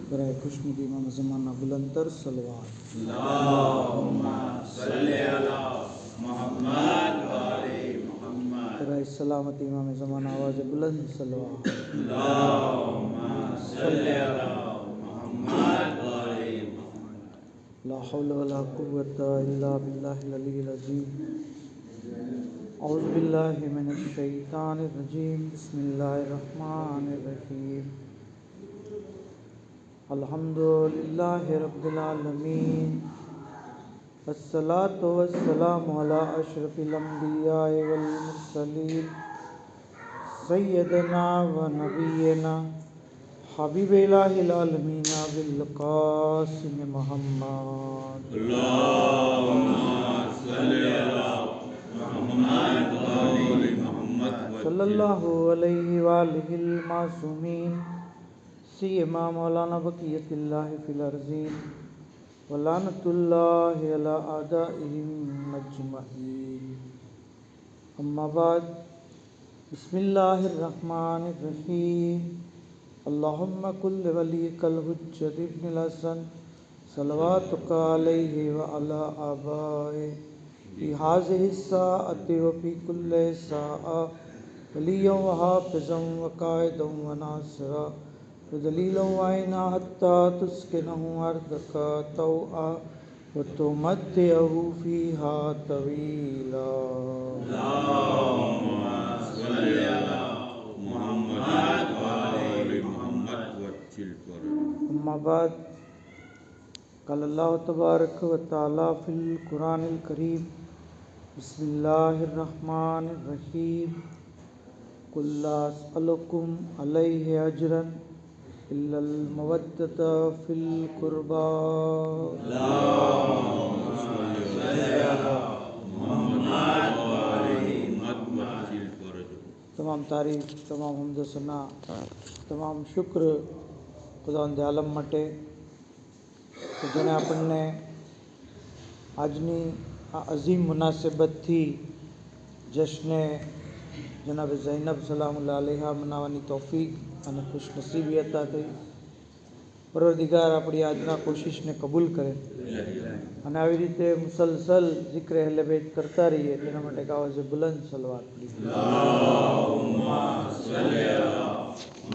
बराए खुशनुदी इमाम ज़माना बुलंदतर सलवात। अल्लाहुम्मा सल्लि अला मुहम्मद व आले मुहम्मद। बराए सलामत इमाम ज़माना आवाज़ बुलंद सलवात। अल्लाहुम्मा सल्लि अला मुहम्मद व आले मुहम्मद। ला हौल वला कुव्वता इल्ला बिल्लाहिल अलील अज़ीम। औज़ु बिल्लाहि मिनश शैतानिर रजीम। बिस्मिल्लाहिर रहमानिर रहीम। अल्हम्दुलिल्लाहि रब्बिल आलमीन। अस्सलातु वस्सलामु अला अशरफिल अंबिया वल मुरसलीन सय्यदना व नबियना हबीबिल आलमीन बिल कासिम मुहम्मद। अल्लाहुम्मा सल्लि अला मुहम्मद व आले मुहम्मद सल्लल्लाहु अलैहि व आलिहिल मासूमीन सियमा मौलाना बक़ियतिल्लाहि फिल अर्ज़ीन व लानतुल्लाहि अला आदाइहिम अजमईन। अम्मा बाद बिस्मिल्लाहिर रहमानिर रहीम। अल्लाहुम्मा कुल्लि वलिय्यिकल हुज्जत इब्निल हसन सलवातुका अलैहि व अला आबाए फी हाज़िहिस साअति व फी कुल्लि साअ वलिय्यन व हाफ़िज़न व क़ाइदन व नासिरा व दलीलन व ऐना हत्ता तुस्किनहु अर्दका तौआ व तुमत्तिअहु फ़ीहा तवीला। अल्लाहुम्मा सल्लि अला मुहम्मद व आले मुहम्मद वज्जिल फरज। अम्मा बाद क़ाल अल्लाहु तबारक व तआला फ़िल क़ुरानिल करीम बिस्मिल्लाहिर रहमानिर रहीम। कुल ला अस्अलुकुम अलैहि अजरन इल्लल मवद्दता फ़िल क़ुरबा। अल्लाहुम्मा सल्लि अला मुहम्मद व आले मुहम्मद वज्जिल फरज। तमाम तारीफ़, तमाम हम्द सना, तमाम शुक्र ખુદાવંદે આલમ માટે કે જેણે આપણને આજની આ અઝીમ મુનાસબતથી જશ્ને જનાબ ઝૈનબ સલામુલ્લાહ અલૈહા મનાવવાની તૌફીક અને ખુશનસીબી અતા થઈ। પરવરદિગાર આપણી આજના કોશિશને કબૂલ કરે અને આવી રીતે મુસલસલ ઝિક્ર અહલે બેત કરતા રહીએ તેના માટે એક આવાજે બુલંદ સલવાત પડી। अल्लाहुम्मा सल्लि अला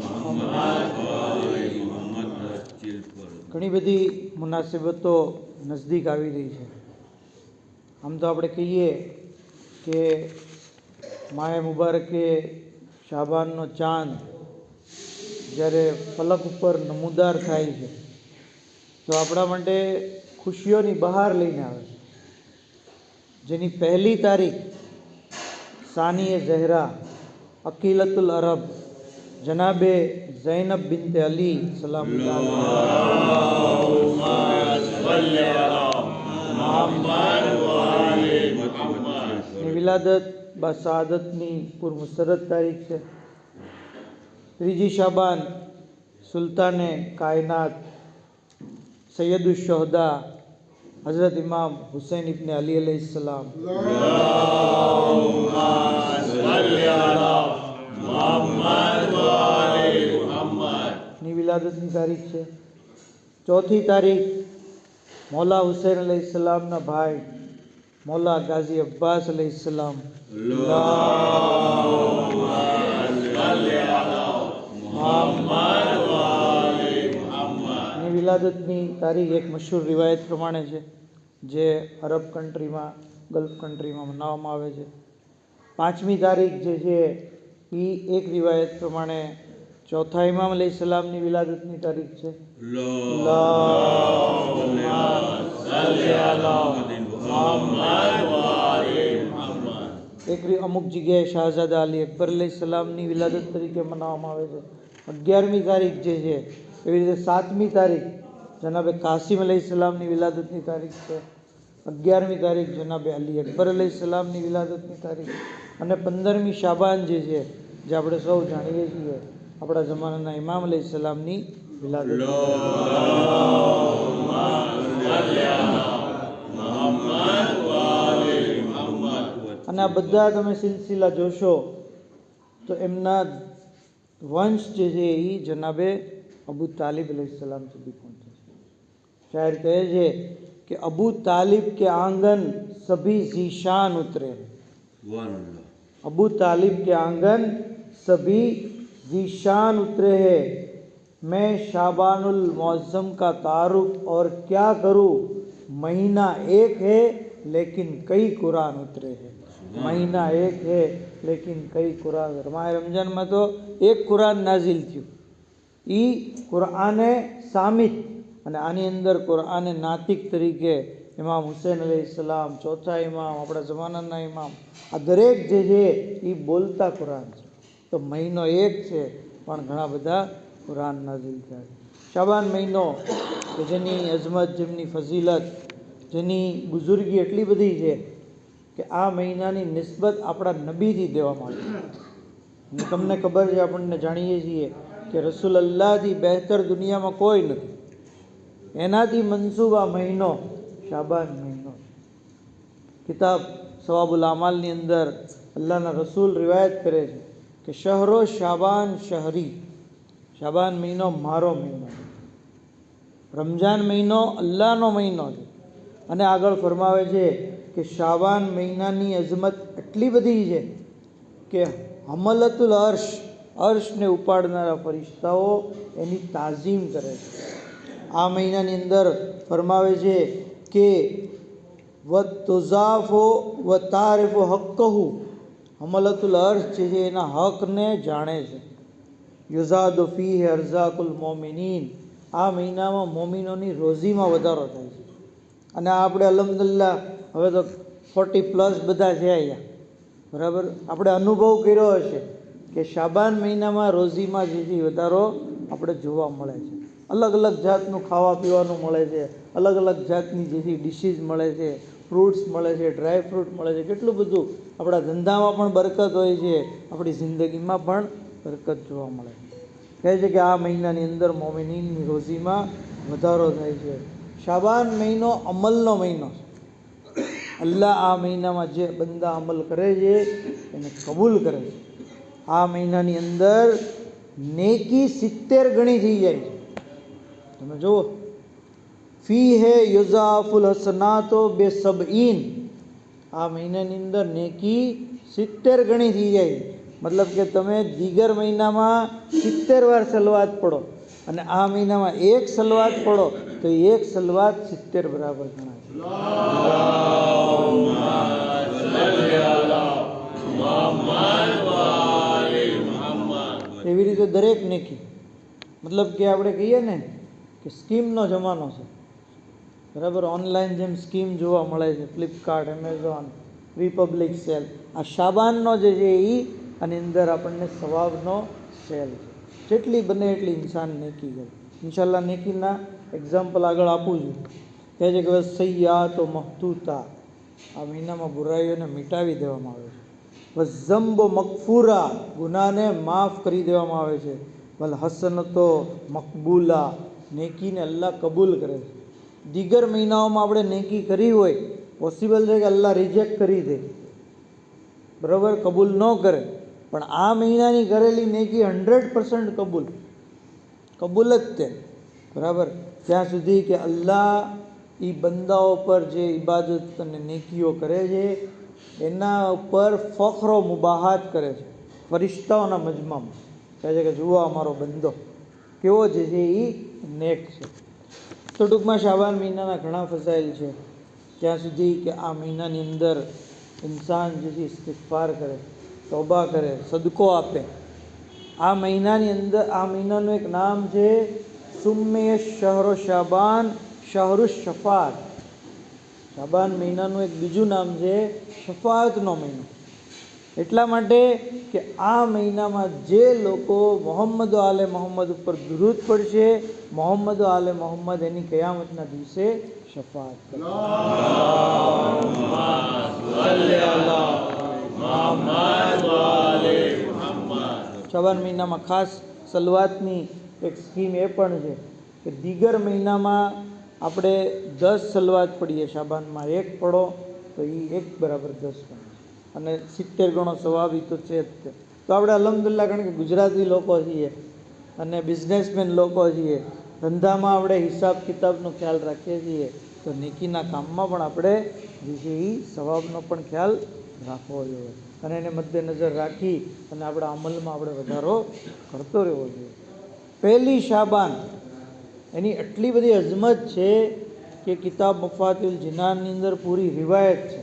मुहम्मद व आले मुहम्मद वज्जिल फरज। ઘણી બધી મુનાસિબતો નજદીક આવી રહી છે। આમ તો આપણે કહીએ કે માહે મુબારકે શાબાનનો ચાંદ જ્યારે ફલક ઉપર નમૂદાર થાય છે તો આપણા માટે ખુશીઓની બહાર લઈને આવે છે, જેની પહેલી તારીખ સાનીએ ઝહેરા અકીલતુલ અરબ જનાબે ઝૈનબ બિન્તે અલી સલામુલ્લાહ अल्लाहुम्मा सल्लि अला मुहम्मद व आले मुहम्मद। ની વિલાદત બાસાદતની પુરમુસરત તારીખ છે। ત્રીજી શાબાન સુલ્તાને કાયનાત સૈયદુશ્શોહદા હઝરત ઇમામ હુસૈન ઇબ્ને અલી अलैहिस्सलाम अल्लाहुम्मा सल्लि अला मुहम्मद व आले मुहम्मद। ની વિલાદતની તારીખ છે। ચોથી તારીખ મૌલા હુસૈન अलैहिस्सलामના ભાઈ મૌલા ગાઝી અબ્બાસ अलैहिस्सलाम अल्लाहुम्मा सल्लि अला मुहम्मद व आले मुहम्मद। ની વિલાદતની તારીખ એક મશહૂર રિવાયત પ્રમાણે છે જે અરબ કન્ટ્રીમાં, ગલ્ફ કન્ટ્રીમાં મનાવવામાં આવે છે। પાંચમી તારીખ જે છે એ એક રિવાયત પ્રમાણે ચોથા ઇમામ अलैहिस्सलामની વિલાદતની તારીખ છે। अल्लाहुम्मा सल्लि अला मुहम्मद व आले मुहम्मद। એક અમુક જગ્યાએ શાહઝાદા અલી અકબર अलैहिस्सलामની વિલાદત તરીકે મનાવવામાં આવે છે। 11મી તારીખ જે છે એવી રીતે 7મી તારીખ જનાબે કાસિમ अलैहिस्सलामની વિલાદતની તારીખ છે। 11મી તારીખ જનાબે અલી અકબર अलैहिस्सलामની વિલાદતની તારીખ અને 15મી શાબાન જે છે જે આપણે સૌ જાણીએ છીએ આપણા જમાનાના ઇમામ अलैहिस्सलामની વિલાદત। अल्लाहुम्मा सल्लि अला मुहम्मद व आले मुहम्मद। અને આ બધા તમે સિલસિલા જોશો તો એમના વંશ જે છે એ જનાબે અબુ તાલિબ अलैहिस्सलाम સુધી પહોંચે છે। શાયર કહે છે कि अबू तालिब के आंगन सभी जीशान उतरे। अबू तालिब के आंगन सभी जीशान उतरे हैं। मैं शाबानुल मुअज्जम का तारुफ और क्या करूं, महीना एक है लेकिन कई कुरान उतरे हैं। महीना एक है लेकिन कई कुरान। माह रमजान में तो एक कुरान नाजिल थયું। ई कुराने सामित અને આની અંદર કુરાને નાતિક તરીકે ઇમામ હુસૈન અલૈહિસ્સલામ, ચોથા ઇમામ, આપણા જમાનાના ઇમામ, આ દરેક જે છે એ બોલતા કુરાન છે। તો મહિનો એક છે પણ ઘણા બધા કુરાન નાઝિલ થયા છે। શાબાન મહિનો કે જેની અઝમત, જેમની ફઝીલત, જેની બુઝુર્ગી એટલી બધી છે કે આ મહિનાની નિસ્બત આપણા નબીથી દેવામાં આવી છે। અને તમને ખબર છે, આપણને જાણીએ છીએ કે રસૂલ અલ્લાહથી બહેતર દુનિયામાં કોઈ નથી। એનાથી મનસૂબ આ મહિનો શાબાન મહિનો। કિતાબ સવાબુલ આમાલની અંદર અલ્લાહના રસૂલ રિવાયત કરે છે કે શહરો શાબાન શહરી, શાબાન મહિનો મારો મહિનો છે, રમજાન મહિનો અલ્લાહનો મહિનો છે। અને આગળ ફરમાવે છે કે શાબાન મહિનાની અઝમત એટલી બધી છે કે હમલતુલ અર્શને ઉપાડનારા ફરિશ્તાઓ એની તાઝીમ કરે છે। આ મહિનાની અંદર ફરમાવે છે કે વ તુઝાફો વ તારિફો હક્કહુ, હમલતુલ અર્શ જે છે એના હકને જાણે છે। યુઝાદુ ફીહ અરઝાકુલ મોમિનીન, આ મહિનામાં મોમિનોની રોઝીમાં વધારો થાય છે। અને આપણે અલ્હમ્દુલિલ્લાહ હવે તો 40+ બધા છે અહીંયા, બરાબર। આપણે અનુભવ કર્યો હશે કે શાબાન મહિનામાં રોઝીમાં જે છે વધારો આપણે જોવા મળે છે। અલગ અલગ જાતનું ખાવા પીવાનું મળે છે, અલગ અલગ જાતની જે છે ડિશીઝ મળે છે, ફ્રૂટ્સ મળે છે, ડ્રાય ફ્રૂટ મળે છે, કેટલું બધું। આપણા ધંધામાં પણ બરકત હોય છે, આપણી જિંદગીમાં પણ બરકત જોવા મળે છે। કહે છે કે આ મહિનાની અંદર મોમિનીનની રોઝીમાં વધારો થાય છે। શાબાન મહિનો અમલનો મહિનો છે। અલ્લાહ આ મહિનામાં જે બંદા અમલ કરે છે એને કબૂલ કરે છે। આ મહિનાની અંદર નેકી 70 ગણી થઈ જાય છે। તમે જુઓ, ફી હે યુઝાફુલ હસનાતો બે-70, આ મહિનાની અંદર નેકી 70 ગણી થઈ જાય છે। મતલબ કે તમે દીગર મહિનામાં 70 વાર સલવાત પડો અને આ મહિનામાં એક સલવાત પડો તો એક સલવાત 70 બરાબર ગણાય છે। એવી રીતે દરેક નેકી, મતલબ કે આપણે કહીએ ને કે સ્કીમનો જમાનો છે, બરાબર। ઓનલાઈન જેમ સ્કીમ જોવા મળે છે, ફ્લિપકાર્ટ, એમેઝોન, રિપબ્લિક સેલ, આ શાબાનનો જે છે એ આની અંદર આપણને સવાબનો સેલ છે। જેટલી બને એટલી ઇન્સાન નેકી કરે। ઇન્શાલ્લાહ નેકીના એક્ઝામ્પલ આગળ આપું છું। કહે છે કે સૈયાતો મહતૂતા, આ મહિનામાં બુરાઈઓને મિટાવી દેવામાં આવે છે। વઝંબો મગફૂરા, ગુનાને માફ કરી દેવામાં આવે છે। વલ હસનતો મકબૂલા, નેકીને અલ્લાહ કબૂલ કરે છે। દીગર મહિનાઓમાં આપણે નેકી કરી હોય, પોસિબલ છે કે અલ્લાહ રિજેક્ટ કરી દે, બરાબર, કબૂલ ન કરે, પણ આ મહિનાની કરેલી નેકી 100% કબૂલ જ તે, બરાબર। ત્યાં સુધી કે અલ્લાહ એ બંદાઓ પર જે ઇબાદત અને નેકીઓ કરે છે એના ઉપર ફખરો મુબાહાત કરે છે ફરિશ્તાઓના મજમામાં। કહે છે કે જુઓ અમારો બંદો કેવો જે છે એ નેક છે। તો ટૂંકમાં શાબાન મહિનાના ઘણા ફઝાઇલ છે, ત્યાં સુધી કે આ મહિનાની અંદર ઇન્સાન જે છે ઇસ્તિગફાર કરે, તૌબા કરે, સદકો આપે। આ મહિનાની અંદર આ મહિનાનું એક નામ છે સુમ્મે શહરો શાબાન શહરુ શફાત। શાબાન મહિનાનું એક બીજું નામ છે શફાઅતનો મહિનો। એટલા માટે કે આ મહિનામાં જે લોકો મોહમ્મદ આલે મોહમ્મદ ઉપર દુરૂદ પડશે, મોહમ્મદ આલે મોહમ્મદ એની કયામતના દિવસે શફાઅત કરશે। શાબાન મહિનામાં ખાસ સલવાતની એક સ્કીમ એ પણ છે કે દીગર મહિનામાં આપણે 10 સલવાત પડીએ, શાબાનમાં 1 પડો તો એ 1 બરાબર 10 ગણાય અને 70 ગણો સવાબ તો છે જ તે। તો આપણે અલ્હમ્દુલિલ્લાહ, કારણ કે ગુજરાતી લોકો છીએ અને બિઝનેસમેન લોકો છીએ, ધંધામાં આપણે હિસાબ કિતાબનો ખ્યાલ રાખીએ છીએ, તો નેકીના કામમાં પણ આપણે જે છે એ સવાબનો પણ ખ્યાલ રાખવો જોઈએ અને એને મદ્દેનજર રાખી અને આપણા અમલમાં આપણે વધારો કરતો રહેવો જોઈએ. પહેલી શાબાન એની એટલી બધી અઝમત છે કે કિતાબ મફાતિલ જિનાનની અંદર પૂરી રિવાયત છે.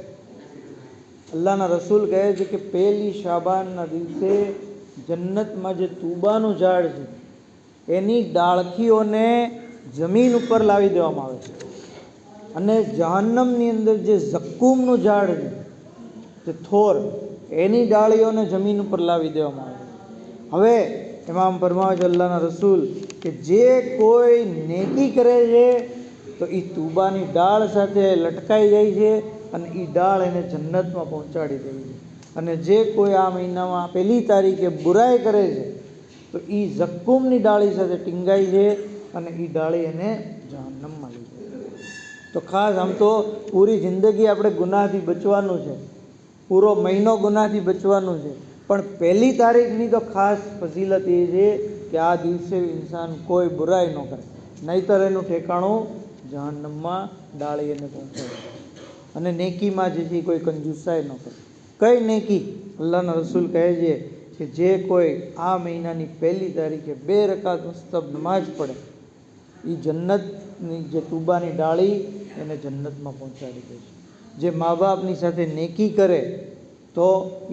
અલ્લાહના રસૂલ કહે છે કે પહેલી શાબાનના દિવસે જન્નતમાં જે તુબાનું ઝાડ છે એની ડાળખીઓને જમીન ઉપર લાવી દેવામાં આવે છે અને જહન્નમની અંદર જે ઝક્કુમનું ઝાડ છે, જે થોર, એની ડાળીઓને જમીન ઉપર લાવી દેવામાં આવે છે. હવે એમાં ફરમાવે છે અલ્લાહના રસૂલ કે જે કોઈ નેકી કરે છે તો એ તુબાની ડાળ સાથે લટકાઈ જાય છે અને એ ડાળ એને જન્નતમાં પહોંચાડી દે છે. અને જે કોઈ આ મહિનામાં પહેલી તારીખે બુરાઈ કરે છે તો એ ઝક્કુમની ડાળી સાથે ટીંગાઈ છે અને એ ડાળી એને જહન્નમમાં લઈ જાય. તો ખાસ આમ તો પૂરી જિંદગી આપણે ગુનાહથી બચવાનું છે, પૂરો મહિનો ગુનાહથી બચવાનું છે, પણ પહેલી તારીખની તો ખાસ ફજીલત એ છે કે આ દિવસે ઇન્સાન કોઈ બુરાઈ ન કરે, નહીંતર એનું ઠેકાણું જહન્નમમાં ડાળી એને પહોંચાડે. અને નેકીમાં જે છે કોઈ કંજુસાઈ ન કરે. કઈ નેકી? અલ્લાહના રસૂલ કહે છે કે જે કોઈ આ મહિનાની પહેલી તારીખે 2 રકાત મુસ્તબ નમાજ પડે એ જન્નતની જે તુબાની ડાળી એને જન્નતમાં પહોંચાડી દે છે. જે મા બાપની સાથે નેકી કરે તો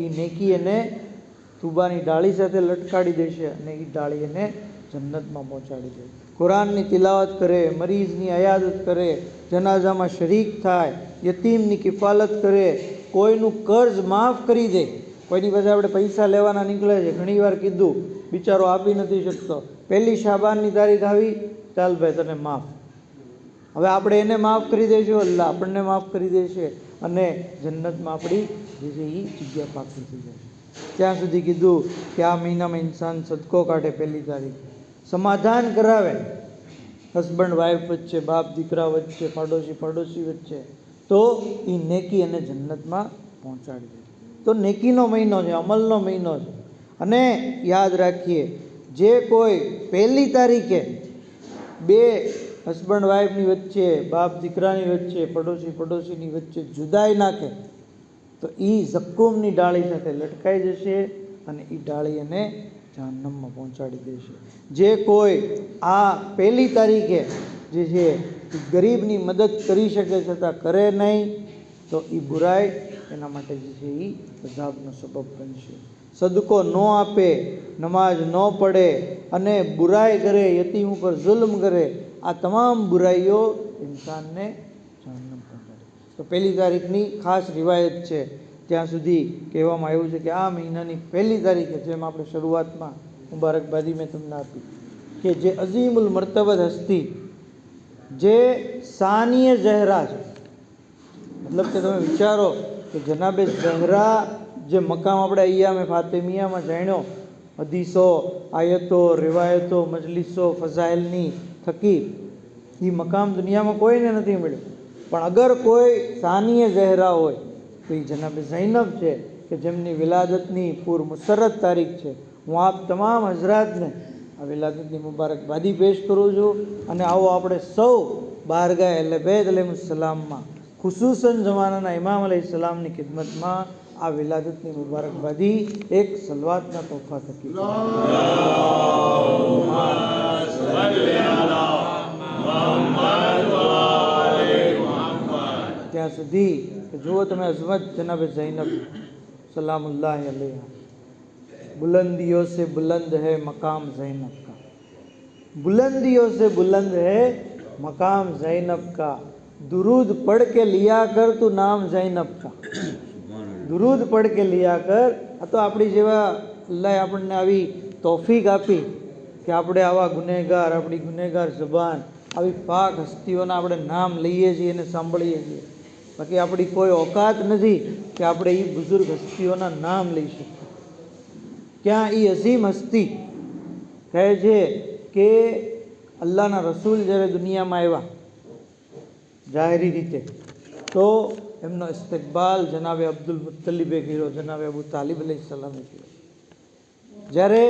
એ નેકી એને તુબાની ડાળી સાથે લટકાડી દેશે અને એ ડાળી એને જન્નતમાં પહોંચાડી દે. કુરાનની તિલાવત કરે, મરીઝની અયાદત કરે, જનાઝામાં શરીક થાય, યતીમની કિફાલત કરે, કોઈનું કર્જ માફ કરી દે. કોઈની પાસે આપણે પૈસા લેવાના નીકળે છે, ઘણીવાર કીધું, બિચારો આપી નથી શકતો, પહેલી શાબાનની તારીખ આવી, ચાલ ભાઈ તને માફ. હવે આપણે એને માફ કરી દઈશું, અલ્લાહ આપણને માફ કરી દેશે અને જન્નતમાં આપણી જે છે એ જગ્યા પાકી થઈ જશે. ત્યાં સુધી કીધું કે આ મહિનામાં ઇન્સાન સદકો કાઢે, પહેલી તારીખ સમાધાન કરાવે, હસબન્ડ વાઈફ વચ્ચે, બાપ દીકરા વચ્ચે, પાડોશી વચ્ચે, તો એ નેકી અને જન્નતમાં પહોંચાડી દે. તો નેકીનો મહિનો છે, અમલનો મહિનો છે. અને યાદ રાખીએ, જે કોઈ પહેલી તારીખે 2 હસબન્ડ વાઈફની વચ્ચે, બાપ દીકરાની વચ્ચે, પડોશીની વચ્ચે જુદાઈ નાખે તો એ ઝક્કુમની ડાળી સાથે લટકાઈ જશે અને એ ડાળી એને જહન્નમમાં પહોંચાડી દેશે. જે કોઈ આ પહેલી તારીખે જે છે એ ગરીબની મદદ કરી શકે છતાં કરે નહીં તો એ બુરાઈ એના માટે જે છે એ અઝાબનો સબબ બનશે. સદકો ન આપે, નમાજ ન પડે અને બુરાઈ કરે, યતીમ ઉપર જુલ્મ કરે, આ તમામ બુરાઈઓ ઇન્સાનને જહન્નમ પહોંચાડે. તો પહેલી તારીખની ખાસ રિવાયત છે. ત્યાં સુધી કહેવામાં આવ્યું છે કે આ મહિનાની પહેલી તારીખે, જેમ આપણે શરૂઆતમાં મુબારકબાદી મેં તમને આપી, કે જે અઝીમુલ મર્તબત હસ્તી, જે સાનીય ઝહરા છે, મતલબ કે તમે વિચારો કે જનાબે ઝહરા જે મકામ આપણે અય્યામે ફાતિમિયામાં જાણ્યો, હદીસો, આયતો, રિવાયતો, મજલિસો, ફઝાઇલની થકી, એ મકામ દુનિયામાં કોઈને નથી મળ્યો. પણ અગર કોઈ સાનીય ઝહરા હોય તો એ જનાબે ઝૈનબ છે કે જેમની વિલાદતની પૂર મુસરત તારીખ છે. હું આપ તમામ હઝરાતને આ વિલાદતની મુબારકબાદી પેશ કરું છું. અને આવો આપણે સૌ બારગાહ અહલે બેત અલૈહિસ્સલામમાં, ખુસૂસન જમાનાના ઇમામ અલૈહિસ્સલામની ખિદમતમાં આ વિલાદતની મુબારકબાદી એક સલવાતના તોહફા થકી ત્યાં સુધી કે જુઓ તમે અઝમત જનાબે ઝૈનબ સલાमुल्लाह अलैहा, बुलंदियों से बुलंद है मकाम ज़ैनब का, बुलंदियों से बुलंद है मकाम ज़ैनब का, दुरूद पढ़ के लिया कर तू नाम ज़ैनब का, दुरूद पढ़ के लिया कर. આ તો આપણી જેવા અલ્લાહે આપણને આવી તૌફીક આપી કે આપણે આવા ગુનેગાર, આપણી ગુનેગાર જબાન, આવી પાક હસ્તીઓના આપણે નામ લઈએ છીએ અને સાંભળીએ છીએ. બાકી આપણી કોઈ ઓકાત નથી કે આપણે એ બુઝુર્ગ હસ્તીઓના નામ લઈ શકીએ. ક્યાં એ અઝીમ હસ્તી કહે છે કે અલ્લાહના રસૂલ જ્યારે દુનિયામાં આવ્યા જાહેરી રીતે, તો એમનો ઇસ્તકબાલ જનાબે અબ્દુલ મુત્તલિબે કર્યો, જનાબે અબુ તાલિબ અલૈહિસ્સલામે કર્યો. જ્યારે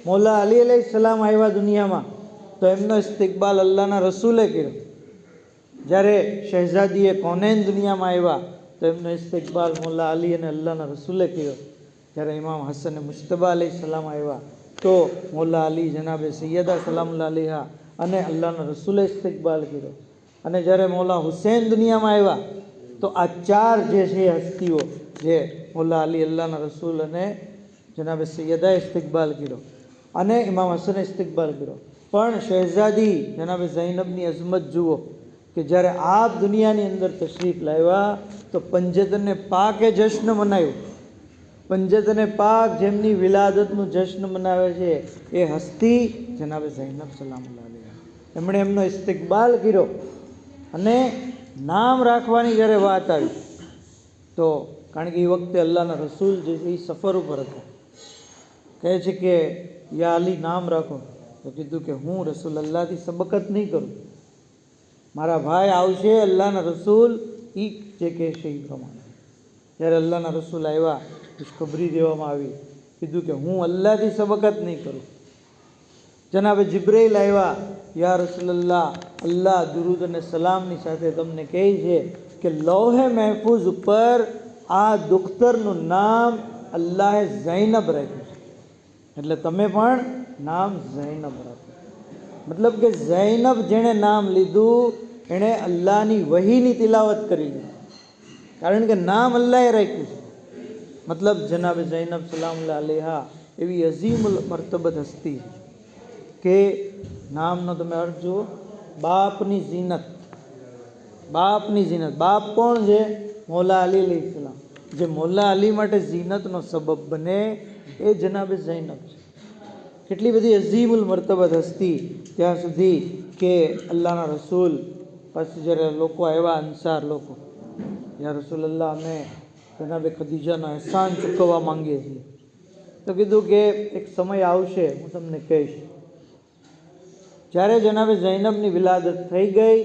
મૌલા અલી અલૈહિસ્સલામ આવ્યા દુનિયામાં તો એમનો ઇસ્તિકબાલ અલ્લાહના રસૂલે કર્યો. જ્યારે શહેઝાદીએ કોનેન દુનિયામાં આવ્યા તો એમનો ઇસ્તિકબાલ મૌલા અલી અને અલ્લાહના રસૂલે કર્યો. જ્યારે ઇમામ હસન મુશ્તબા અલૈહિસ્સલામ આવ્યા તો મૌલા અલી જનાબે સૈયદા સલામુલ્લાહ અલૈહા અને અલ્લાહના રસૂલે ઇસ્તિકબાલ કર્યો. અને જ્યારે મૌલા હુસૈન દુનિયામાં આવ્યા તો આ ચાર જે છે હસ્તીઓ જે મૌલા અલી અલ્લાહના રસૂલ અને જનાબે સૈયદા ઇસ્તિકબાલ કર્યો અને ઇમામ હસને ઇસ્તિકબાલ કર્યો. પણ શહેઝાદી જનાબે ઝૈનબની અઝમત જુઓ કે જ્યારે આપ દુનિયાની અંદર તશરીફ લાવ્યા તો પંજતને પાકે જશ્ન મનાવ્યું. પંજતને પાક જેમની વિલાદતનું જશ્ન મનાવે છે એ હસ્તી જનાબે ઝૈનબ સલામુલ્લાહ અલૈહા. એમણે એમનો ઇસ્તિકબાલ કર્યો. અને નામ રાખવાની જ્યારે વાત આવી તો કારણ કે એ વખતે અલ્લાહના રસૂલ જે છે એ સફર ઉપર હતા. કહે છે કે યા અલી નામ રાખો તો કીધું કે હું રસૂલ અલ્લાહથી સબકત નહીં કરું, મારા ભાઈ આવશે અલ્લાહના રસૂલ એ જે કહેશે એ પ્રમાણે. જ્યારે અલ્લાહના રસૂલ આવ્યા ખુશખબરી દેવામાં આવી, કીધું કે હું અલ્લાહથી સબકત નહીં કરું. જનાબે જિબ્રાઈલ આવ્યા, યા રસૂલલ્લાહ અલ્લાહ દુરૂદ અને સલામની સાથે તમને કહે છે કે લૌહે મહેફૂઝ ઉપર આ દુખ્તરનું નામ અલ્લાહે ઝૈનબ રાખ્યું છે, એટલે તમે પણ નામ ઝૈનબ રાખો. મતલબ કે ઝૈનબ જેણે નામ લીધું એણે અલ્લાહની વહીની તિલાવત કરી લીધી, કારણ કે નામ અલ્લાહે રાખ્યું છે. મતલબ જનાબે ઝૈનબ સલામુલ્લાહ અલૈહા એવી અઝીમુલ મર્તબત હસ્તી કે નામનો તમે અર્થ જુઓ, બાપની ઝીનત. બાપની ઝીનત. બાપ કોણ છે? મૌલા અલી અલૈહિસ્સલામ. જે મૌલા અલી માટે ઝીનતનો સબબ બને એ જનાબે ઝૈનબ છે. કેટલી બધી અઝીમુલ મર્તબત હસ્તી. ત્યાં સુધી કે અલ્લાહના રસૂલ પછી જ્યારે લોકો આવ્યા, અંસાર લોકો, યા રસૂલલ્લાહ અમે જનાબે ખદીજાનો અહેસાન ચૂકવવા માંગીએ છીએ. તો કીધું કે એક સમય આવશે હું તમને કહીશ. જ્યારે જનાબે ઝૈનબની વિલાદત થઈ ગઈ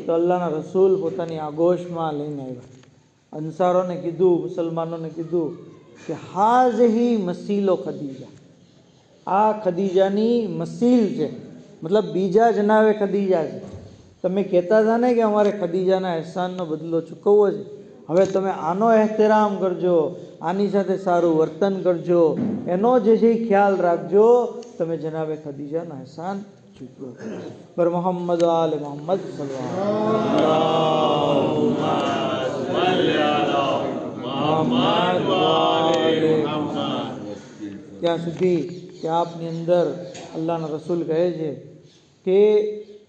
તો અલ્લાહના રસૂલ પોતાની આગોશમાં લઈને આવ્યા. અંસારોને કીધું, મુસલમાનોને કીધું કે હાઝહી મસીલો ખદીજા, આ ખદીજાની મસીલ છે, મતલબ બીજા જનાબે ખદીજા છે. તમે કહેતા હતા ને કે અમારે ખદીજાના અહેસાનનો બદલો ચૂકવવો છે, હવે તમે આનો એહતરામ કરજો, આની સાથે સારું વર્તન કરજો, એનો જે છે ખ્યાલ રાખજો, તમે જનાબે ખદીજાનો અહેસાન ચૂકવો. પર મોહમ્મદ આલે મોહમ્મદ ત્યાં સુધી કે આપની અંદર અલ્લાહના રસૂલ કહે છે કે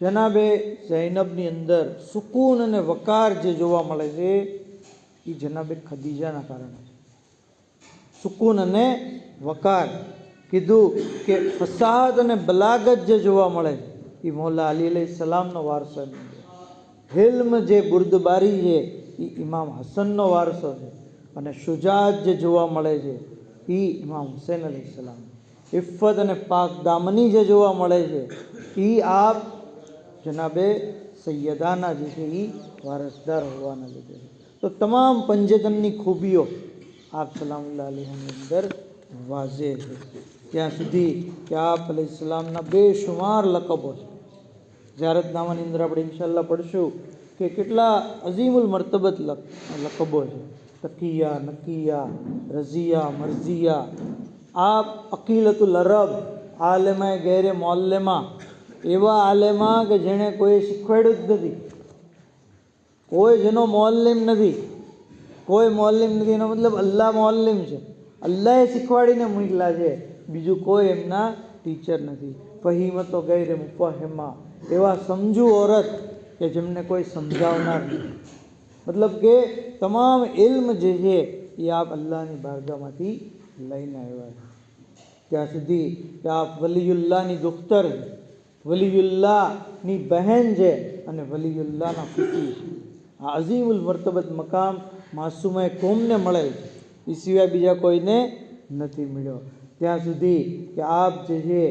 જનાબે ઝૈનબની અંદર સુકૂન અને વકાર જે જોવા મળે છે એ જનાબે ખદીજાના કારણે છે. સુકૂન અને વકાર. કીધું કે ફસાદ અને બલાગત જે જોવા મળે એ મૌલા અલી અલૈહિસ્સલામનો વારસો છે. હિલ્મ જે બુર્દબારી છે એ ઇમામ હસનનો વારસો છે. અને શુજાત જે જોવા મળે છે એ ઇમામ હુસૈન અલૈહિસ્સલામ. ઇફ્ફત અને પાક દામની જે જોવા મળે છે એ આપ જનાબે સૈયદાના જે છે એ વારસદાર હોવાના લીધે છે. તો તમામ પંજતનની ખૂબીઓ આપ સલામુલ્લાહ અલૈહાની અંદર વાઝે છે. ત્યાં સુધી કે આપ અલૈહિસ્સલામના બેશુમાર લકબો છે. ઝિયારતનામાની અંદર આપણે ઇન્શાઅલ્લાહ પડશું કે કેટલા અઝીમુલ મર્તબત લકબો છે. તકિયા, નકિયા, રઝિયા, મરઝિયા. આપ અકીલતુલ અરબ, આલેમાએ ગૈરે મોલ્લેમા, એવા આલેમા કે જેણે કોઈ શીખવાડ્યું જ નથી, કોઈ જેનો મોલ્લિમ નથી, કોઈ મોલ્લિમ નથી. એનો મતલબ અલ્લાહ મોલ્લિમ છે, અલ્લાહે શીખવાડીને મોકલા છે, બીજું કોઈ એમના ટીચર નથી. ફહીમતો ગૈરે મુફહિમા, એવા સમજુ ઓરત કે જેમને કોઈ સમજાવનાર નથી. મતલબ કે તમામ ઇલ્મ જે છે એ આપ અલ્લાહની બારગાહમાંથી લઈને આવ્યા છે. ત્યાં સુધી કે આપ વલીયુલ્લાહની દુખ્તર છે, વલીયુલ્લાહની બહેન છે અને વલીયુલ્લાહના ફૂફી છે. આ અઝીમુલ મર્તબત મકામ માસૂમાએ કોમને મળે છે, એ સિવાય બીજા કોઈને નથી મળ્યો. ત્યાં સુધી કે આપ જે છે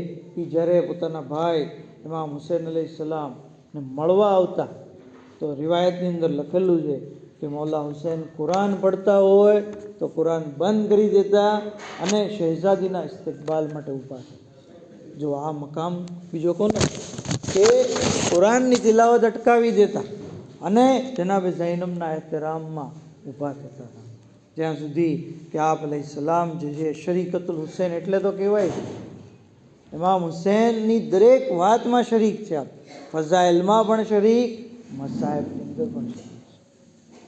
એ જ્યારે પોતાના ભાઈ ઇમામ હુસૈન અલૈહિસ્સલામને મળવા આવતા તો રિવાયતની અંદર લખેલું છે કે મૌલા હુસૈન કુરાન પડતા હોય તો કુરાન બંધ કરી દેતા અને શહેઝાદીના ઇસ્તિકબાલ માટે ઊભા થતા. જો આ મકામ બીજો કોનો કે કુરાનની તિલાવત અટકાવી દેતા અને જનાબે ઝૈનબના એહતરામમાં ઊભા થતા હતા. જ્યાં સુધી કે આપ અલૈહિસ્સલામ જે છે શરીકતુલ હુસૈન એટલે તો કહેવાય ઇમામ હુસૈનની દરેક વાતમાં શરીક છે. આપ ફઝાઇલમાં પણ શરીક, મસાઇબની અંદર પણ શરીક છે.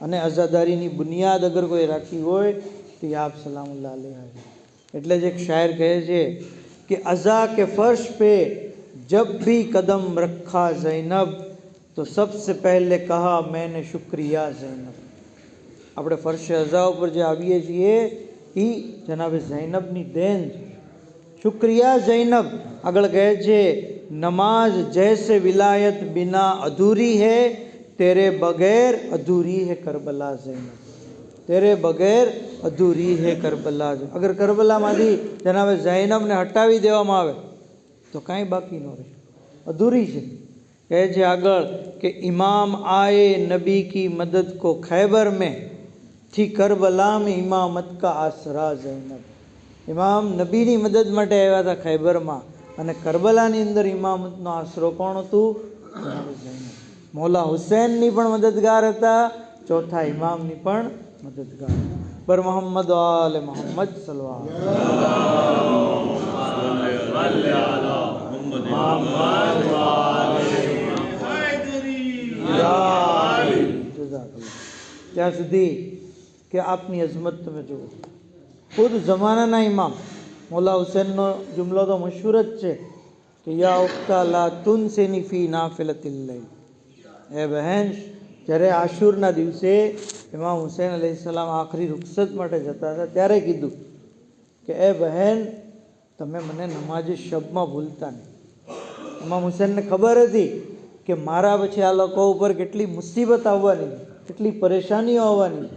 અને અઝાદારીની બુનિયાદ અગર કોઈ રાખી હોય તો આપ સલામુલ્લાહ અલૈહ. એટલે જ એક શાયર કહે છે कि अज़ा के फर्श पे जब भी कदम रखा ज़ैनब तो सबसे पहले कहा मैंने शुक्रिया ज़ैनब. આપણે ફર્શે અઝા ઉપર જે આવીએ છીએ એ જનાબે ઝૈનબની દેન છે. શુક્રિયા ઝૈનબ. આગળ કહે છે નમાઝ જૈસે વિલાયત બિના અધૂરી હૈ તેરે બગैर અધૂરી હૈ કરબલા ઝૈનબ. તેરે બગैर અધૂરી હે કરબલા. અગર કરબલામાંથી જનાબે ઝૈનબને હટાવી દેવામાં આવે તો કાંઈ બાકી ન રહે, અધૂરી છે. કહે છે આગળ કે ઇમામ આએ નબી કી મદદ કો ખૈબર મેં થી કરબલા મેં ઇમામત કા આસરા ઝૈનબ. ઇમામ નબીની મદદ માટે આવ્યા હતા ખૈબરમાં અને કરબલાની અંદર ઇમામતનો આશરો કોણ હતું? જનાબે ઝૈનબ. મૌલા હુસૈનની પણ મદદગાર હતા, ચોથા ઇમામની પણ મદદગાર. બર મોહમ્મદ આલે મોહમ્મદ સલ્લલ્લાહુ ત્યાં સુધી કે આપની અઝમત તમે જુઓ. ખુદ જમાનાના ઇમામ મૌલા હુસૈનનો જુમલો તો મશહૂર જ છે કે યા ઉખ્તા લા તુનસિની ફી નાફિલતિલ લૈલ. હે બહેન, જ્યારે આશુરના દિવસે ઇમામ હુસૈન અલૈહિસ્સલામ આખરી રૂખસત માટે જતા હતા ત્યારે કીધું કે એ બહેન તમે મને નમાઝે શબમાં ભૂલતા નહીં. ઇમામ હુસૈનને ખબર હતી કે મારા પછી આ લોકો ઉપર કેટલી મુસીબત આવવાની, કેટલી પરેશાનીઓ આવવાની.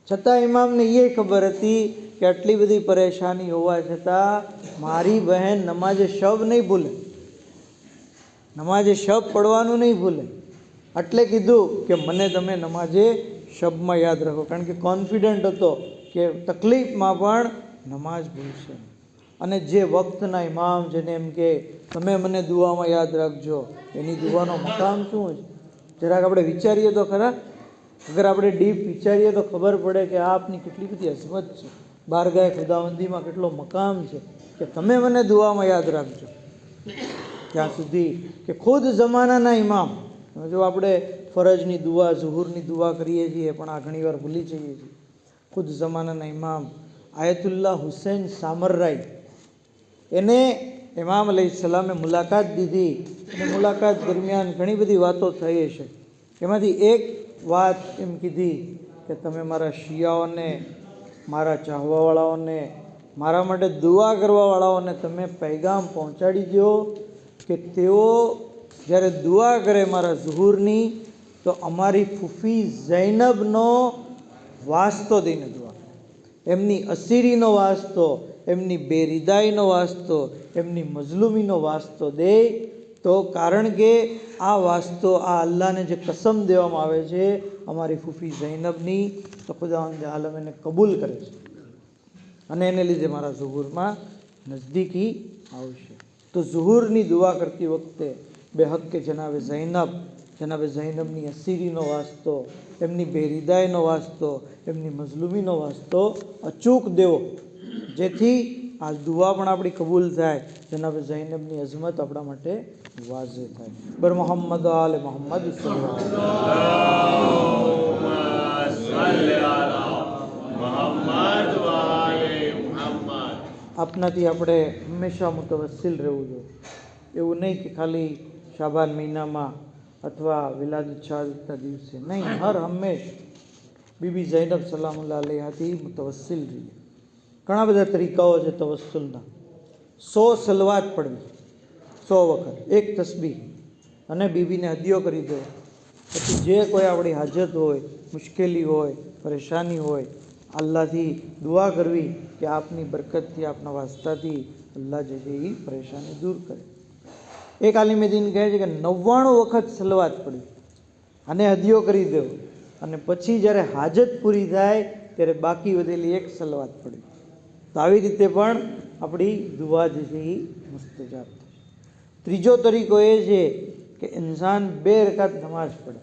છતાં ઇમામને એ ખબર હતી કે આટલી બધી પરેશાની હોવા છતાં મારી બહેન નમાઝે શબ નહીં ભૂલે, નમાઝે શબ પડવાનું નહીં ભૂલે. એટલે કીધું કે મને તમે નમાઝે શબમાં યાદ રાખો, કારણ કે કોન્ફિડન્ટ હતો કે તકલીફમાં પણ નમાઝ ભૂલશે. અને જે વક્તના ઇમામ જેને એમ કે તમે મને દુઆમાં યાદ રાખજો, એની દુઆનો મકામ શું છે જરાક આપણે વિચારીએ તો ખરા. અગર આપણે ડીપ વિચારીએ તો ખબર પડે કે આપની કેટલી બધી અઝમત છે, બારગાહે ખુદાવંદીમાં કેટલો મકામ છે કે તમે મને દુઆમાં યાદ રાખજો. ત્યાં સુધી કે ખુદ જમાનાના ઇમામ. જો આપણે ફરજની દુઆ, ઝુહુરની દુઆ કરીએ છીએ પણ આ ઘણીવાર ભૂલી જઈએ છીએ. ખુદ જમાનાના ઇમામ આયતુલ્લાહ હુસૈન સામરરાઈ, એને ઇમામ અલૈહિસ્સલામે મુલાકાત દીધી અને મુલાકાત દરમિયાન ઘણી બધી વાતો થઈ હશે. એમાંથી એક વાત એમ કીધી કે તમે મારા શિયાઓને, મારા ચાહવાવાળાઓને, મારા માટે દુઆ કરવાવાળાઓને તમે પૈગામ પહોંચાડી દો કે તેઓ જ્યારે દુઆ કરે મારા ઝુહુરની તો અમારી ફૂફી ઝૈનબનો વાસ્તો દઈને દુઆ કરે. એમની અસીરીનો વાસ્તો, એમની બેરિદાઈનો વાસ્તો, એમની મઝલુમીનો વાસ્તો દે. તો કારણ કે આ વાસ્તો આ અલ્લાહને જે કસમ દેવામાં આવે છે અમારી ફૂફી ઝૈનબની, તો ખુદાવંદ આલમ એને કબૂલ કરે છે અને એને લીધે મારા ઝુહુરમાં નજદીકી આવશે. તો ઝુહુરની દુઆ કરતી વખતે બેહક્કે જનાબે ઝૈનબ, જનાબે ઝૈનબની અસીરીનો વાસ્તો, એમની બેરિદાઈનો વાસ્તો, એમની મઝલુમીનો વાસ્તો અચૂક દેવો, જેથી આ દુઆ પણ આપણી કબૂલ થાય, જનાબે ઝૈનબની અઝમત આપણા માટે વાઝે થાય. બર મોહમ્મદ આલે મોહમ્મદ આપનાથી આપણે હંમેશા મુતવસ્સિલ રહેવું જોઈએ. એવું નહીં કે ખાલી શાબાન મહિનામાં અથવા વિલાદત શહાદતના દિવસે નહીં, હર હંમેશ બીબી ઝૈનબ સલામુલ્લાહ અલૈહાથી મુતવસ્સિલ રહીએ. ઘણા બધા તરીકાઓ છે તવસ્સુલના. 100 સલવાત પડવી, 100 વખત, એક તસ્બીહ, અને બીબીને હદિયો કરી દો. પછી જે કોઈ આપણી હાજત હોય, મુશ્કેલી હોય, પરેશાની હોય, અલ્લાહથી દુઆ કરવી કે આપની બરકતથી, આપના વાસ્તાથી અલ્લાહ જે છે એ પરેશાની દૂર કરે. એક આલિમે દીન કહે છે કે 99 વખત સલવાત પડી અને હદિયો કરી દેવો. અને પછી જ્યારે હાજત પૂરી થાય ત્યારે બાકી વધેલી એક સલવાત પડી. તો આવી રીતે પણ આપણી દુઆ જે છે એ મુસ્તજાબ થશે. ત્રીજો તરીકો એ છે કે ઇન્સાન 2 રકાત નમાઝ પડે.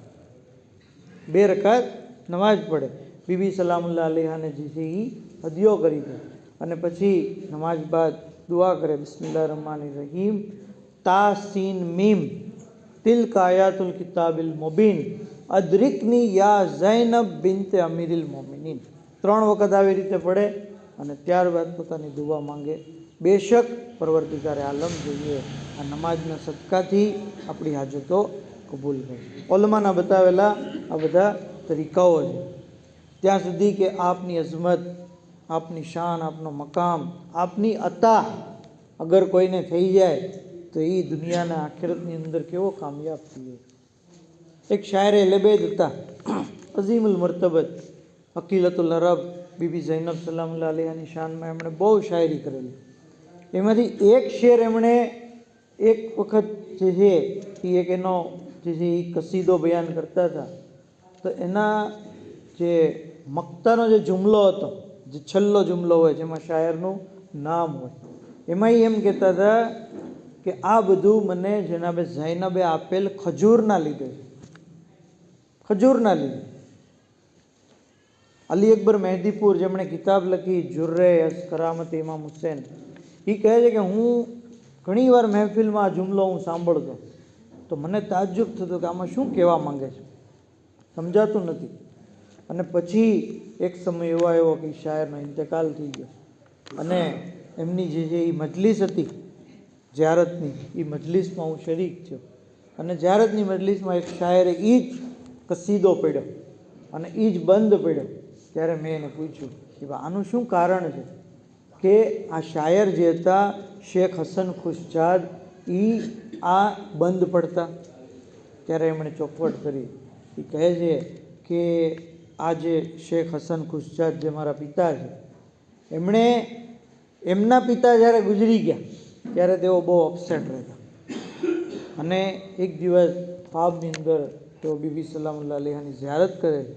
2 રકાત નમાઝ પડે. બીબી સલામુલ્લાહ અલૈહાને જે છે એ હદિયો કરી દે અને પછી નમાઝ બાદ દુઆ કરે, બિસ્મિલ્લાહ રહમાન રહીમ, તા સીન મીમ તિલ્ક આયાતુલ કિતાબિલ મુબીન અદરિકની યા ઝૈનબ બિન્તે અમીરિલ મોમિનીન. 3 વખત આવી રીતે પડે અને ત્યારબાદ પોતાની દુઆ માંગે. બેશક પરવરદિગારે આલમ જોઈએ આ નમાજના સદકાથી આપણી હાજતો કબૂલ કરે. ઉલમાના બતાવેલા આ બધા તરીકાઓ છે. ત્યાં સુધી કે આપની અઝમત, આપની શાન, આપનો મકામ, આપની અતા અગર કોઈને થઈ જાય તો એ દુનિયાના આખિરતની અંદર કેવો કામયાબ થઈએ. એક શાયરે લેબેદ હતા, અઝીમુલ મર્તબત, અકીલતુલ અરબ, બીબી ઝૈનબ સલામુલ્લાહ અલૈહાની શાનમાં એમણે બહુ શાયરી કરેલી. એમાંથી એક શેર એમણે એક વખત જે છે એ એક એનો જે છે એ કસીદો બયાન કરતા હતા. તો એના જે મક્તાનો જે જુમલો હતો, જે છેલ્લો જુમલો હોય જેમાં શાયરનું નામ હોય, એમાં એમ કહેતા હતા કે આ બધું મને જનાબે ઝૈનબે આપેલ ખજૂરના લીધે છે. ખજૂરના લીધે. અલી અકબર મહેદીપુર જેમણે કિતાબ લખી જુર્રે અસ કરામત ઇમામ હુસૈન, એ કહે છે કે હું ઘણી વાર મહેફિલમાં આ જુમલો હું સાંભળતો તો મને તાજ્જુબ થતો કે આમાં શું કહેવા માંગે છે, સમજાતું નથી. અને પછી એક સમય એવો આવ્યો કે શાયરનો ઇંતકાલ થઈ ગયો અને એમની જે એ મજલિસ હતી જ્યારતની, એ મજલિસમાં હું શરીક થયો અને જ્યારતની મજલિસમાં એક શાયરે એ જ કસીદો પડ્યો અને એ જ બંધ પડ્યો. ત્યારે મેં એને પૂછ્યું કે આનું શું કારણ છે કે આ શાયર જે હતા શેખ હસન ખુશજાદ, એ આ બંધ પડતા. ત્યારે એમણે ચોખવટ કરી. એ કહે છે કે આ જે શેખ હસન ખુશજાદ જે મારા પિતા છે, એમના પિતા જ્યારે ગુજરી ગયા ત્યારે તેઓ બહુ અપસેટ રહેતા અને એક દિવસ ખ્વાબની અંદર તેઓ બીબી સલામુલ્લાહ અલૈહાની ઝિયારત કરે છે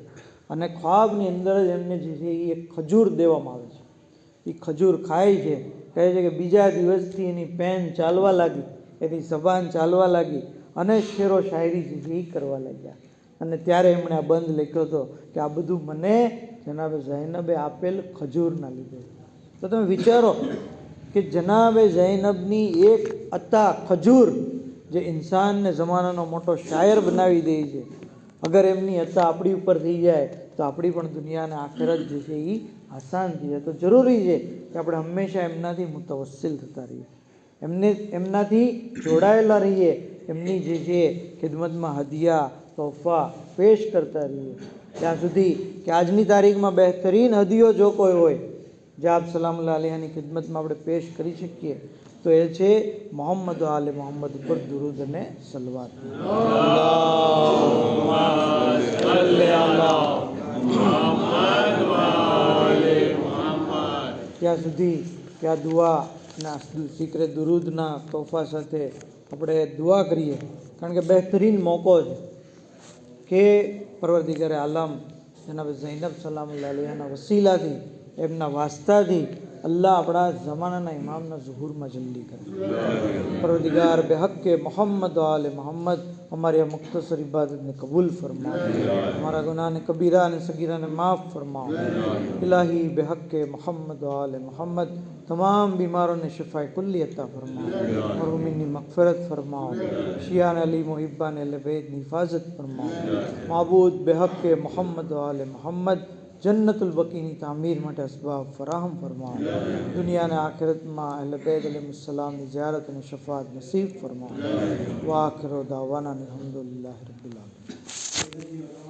અને ખ્વાબની અંદર જ એમને જે છે એ એક ખજૂર દેવામાં આવે છે. એ ખજૂર ખાય છે. કહે છે કે બીજા દિવસથી એની પેન ચાલવા લાગી, એની જબાન ચાલવા લાગી અને શેરો શાયરી જે છે એ કરવા લાગ્યા. અને ત્યારે એમણે આ બંધ લખ્યો હતો કે આ બધું મને જનાબે ઝૈનબે આપેલ ખજૂરના લીધે. તો તમે વિચારો કે જનાબે ઝૈનબની એક અતા ખજૂર જે ઇન્સાનને જમાનાનો મોટો શાયર બનાવી દે છે, અગર એમની અતા આપણી ઉપર થઈ જાય તો આપણી પણ દુનિયાને આખિરત જે છે એ આસાન થઈ જાય. તો જરૂરી છે કે આપણે હંમેશા એમનાથી મુતવસ્સિલ થતા રહીએ, એમનાથી જોડાયેલા રહીએ, એમની જે છે ખિદમતમાં હદિયા તોહફા પેશ કરતા રહીએ. ત્યાં સુધી કે આજની તારીખમાં બહેતરીન હદિયો જો કોઈ હોય જે આપ સલામુલ્લાહ અલૈહાની ખિદમતમાં આપણે પેશ કરી શકીએ તો એ છે મોહમ્મદ આલે મોહમ્મદ ઉપર દુરૂદ અને સલવાત. ત્યાં સુધી કે આ દુઆના શિક્રે દુરૂદના તોહફા સાથે આપણે દુઆ કરીએ, કારણ કે બહેતરીન મોકો છે કે પરવરદિગારે આલમ જનાબ ઝૈનબ સલામુલ્લાહ અલૈહાના વસીલાથી, એમના વાસ્તાથી અલ્લાહ આપણા ઝમાનાના ઇમામના ઝુહુરમાં જલ્દી કરે. પરવરદિગાર બેહક્કે મોહમ્મદ આલે મોહમ્મદ हमारी मुख्तसर इबादत ने कबूल फरमाओ, हमारा गुनाह ने कबीरा ने सगीरा ने माफ़ फरमाओ. इलाही बेहक़ मोहम्मद आल मोहम्मद तमाम बीमारों ने शिफाए कुल्ली अता फरमाओ, मरहुमीन मग़फ़िरत फरमाओ, शियान अली मुहिब्बान अहले बैत की हिफाजत फरमाओ. माबूद बेहक़ मोहम्मद आल मोहम्मद जन्नतुल बकी की तामीर માટે અસબાબ ફરાહમ ફરમાવો. દુનિયા અને આખિરતમાં અહલે बैत अलैहिस्सलामની ઝિયારત અને શફાઅત નસીબ ફરમાવો. વાખિર દાવાના અલ્હમ્દુલિલ્લાહિ રબ્બિલ આલમીન.